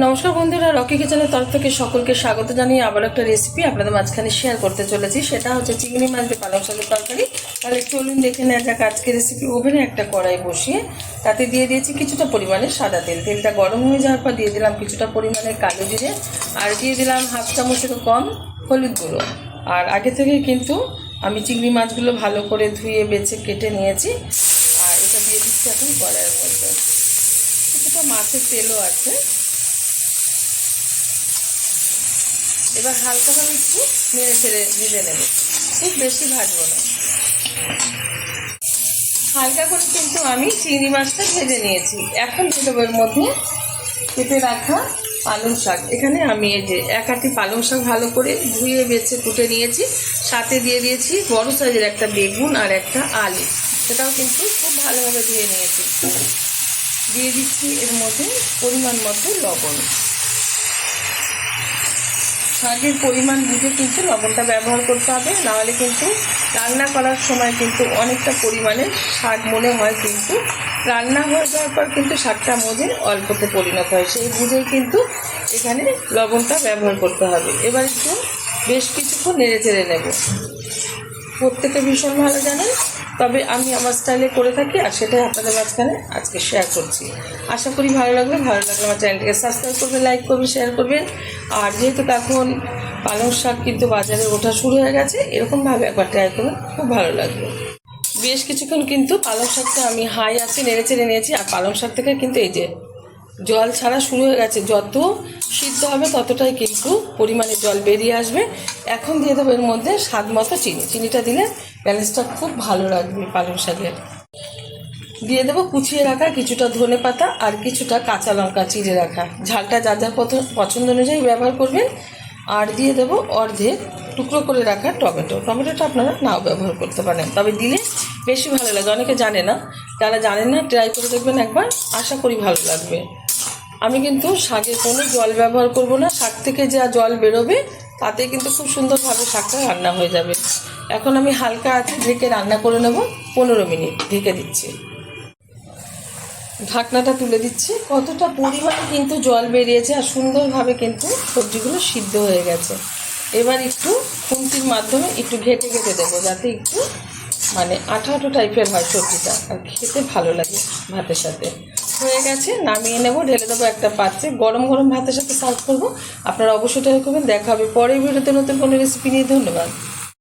নমস্কার বন্ধুরা, রকি কিচেনের তরফ থেকে সকলকে স্বাগত জানিয়ে আবার একটা রেসিপি আপনাদের মাঝখানে শেয়ার করতে চলেছি। সেটা হচ্ছে চিংড়ি মাছ দিয়ে পালং শাকের তরকারি। তাহলে চলুন দেখে নেওয়া যাক আজকে রেসিপি। ওভেনে একটা কড়াই বসিয়ে তাতে দিয়ে দিয়েছি কিছুটা পরিমাণে সাদা তেল। তেলটা গরম হয়ে যাওয়ার পর দিয়ে দিলাম কিছুটা পরিমাণে কালো জিরে, আর দিয়ে দিলাম হাফ চামচেরও কম হলুদ গুঁড়ো। আর আগে থেকে কিন্তু আমি চিংড়ি মাছগুলো ভালো করে ধুয়ে বেছে কেটে নিয়েছি। আর এটা দিয়ে দিচ্ছি এখন কড়াইয়ের মধ্যে। কিছুটা মাছের তেলও আছে। এবার হালকাভাবে একটু নেড়ে ছেড়ে ভেজে নেব, খুব বেশি ভাজবো না। হালকা করে কিন্তু আমি চিংড়ি মাছটা ভেজে নিয়েছি। এখন দিয়ে দেবো এর মধ্যে কেটে রাখা পালং শাক। এখানে আমি এই যে এক আটি পালং শাক ভালো করে ধুয়ে বেছে কুটে নিয়েছি। সাথে দিয়ে দিয়েছি বড় সাইজের একটা বেগুন আর একটা আলু, সেটাও কিন্তু খুব ভালোভাবে ধুয়ে নিয়েছি। দিয়ে দিচ্ছি এর মধ্যে পরিমাণ মতো লবণ। শাকের পরিমাণ বুঝে কিন্তু লবণটা ব্যবহার করতে হবে, নাহলে কিন্তু রান্না করার সময় কিন্তু অনেকটা পরিমাণে শাক মনে হয়, কিন্তু রান্না হয়ে যাওয়ার পর কিন্তু শাকটা মজে অল্পতে পরিণত হয়। সেই বুঝেই কিন্তু এখানে লবণটা ব্যবহার করতে হবে। এবার একটু বেশ কিছুক্ষণ নেড়ে চেড়ে নেব। প্রত্যেকে ভীষণ ভালো জানেন, তবে আমি আমার স্টাইলে করে থাকি, আর সেটাই আপনাদের মাঝখানে আজকে শেয়ার করছি। আশা করি ভালো লাগলে আমার চ্যানেলটিকে সাবস্ক্রাইব করবেন, লাইক করবেন, শেয়ার করবেন। আর যেহেতু এখন পালং শাক কিন্তু বাজারে ওঠা শুরু হয়ে গেছে, এরকমভাবে একবার ট্রাই করবেন, খুব ভালো লাগবে। বেশ কিছুক্ষণ কিন্তু পালং শাকটা আমি হাই আছে নেড়ে চেড়ে নিয়েছি। আর পালং শাক থেকে কিন্তু এই যে জল ছাড়া শুরু হয়ে গেছে। যত সিদ্ধ হবে ততটাই কিন্তু পরিমাণে জল বেরিয়ে আসবে। এখন দিয়ে দেবো এর মধ্যে স্বাদ মতো চিনি। চিনিটা দিলে ব্যালেন্সটা খুব ভালো লাগবে পালং শাকের। দিয়ে দেবো কুচিয়ে রাখা কিছুটা ধনে পাতা আর কিছুটা কাঁচা লঙ্কা চিড়ে রাখা। ঝালটা যার যার পছন্দ অনুযায়ী ব্যবহার করবেন। আর দিয়ে দেবো অর্ধেক টুকরো করে রাখা টমেটো। টমেটোটা আপনারা নাও ব্যবহার করতে পারেন, তবে দিলে বেশি ভালো লাগে। অনেকে জানে না, যারা জানেন না ট্রাই করে দেখবেন একবার, আশা করি ভালো লাগবে। আমি কিন্তু শাকে কোনো জল ব্যবহার করব না। শাক থেকে যা জল বেরোবে তাতে কিন্তু খুব সুন্দরভাবে শাকটা রান্না হয়ে যাবে। এখন আমি হালকা আঁচে ঢেকে রান্না করে নেব 15 মিনিট। ঢেকে দিচ্ছি, ঢাকনাটা তুলে দিচ্ছি। কতটা পরিমাণে কিন্তু জল বেরিয়েছে, আর সুন্দরভাবে কিন্তু সবজিগুলো সিদ্ধ হয়ে গেছে। এবার একটু খুন্তির মাধ্যমে একটু ঘেটে ঘেটে দেবো, যাতে একটু মানে আঠা আঠা টাইপের হয় সবজিটা, আর খেতে ভালো লাগে ভাতের সাথে। হয়ে গেছে, নামিয়ে নেব, ঢেলে দেবো একটা পাত্রে। গরম গরম ভাতের সাথে সার্ভ করবো। আপনারা অবশ্যই ট্রাই করবেন। দেখা হবে পরের ভিডিওতে নতুন কোনো রেসিপি নিয়ে। ধন্যবাদ।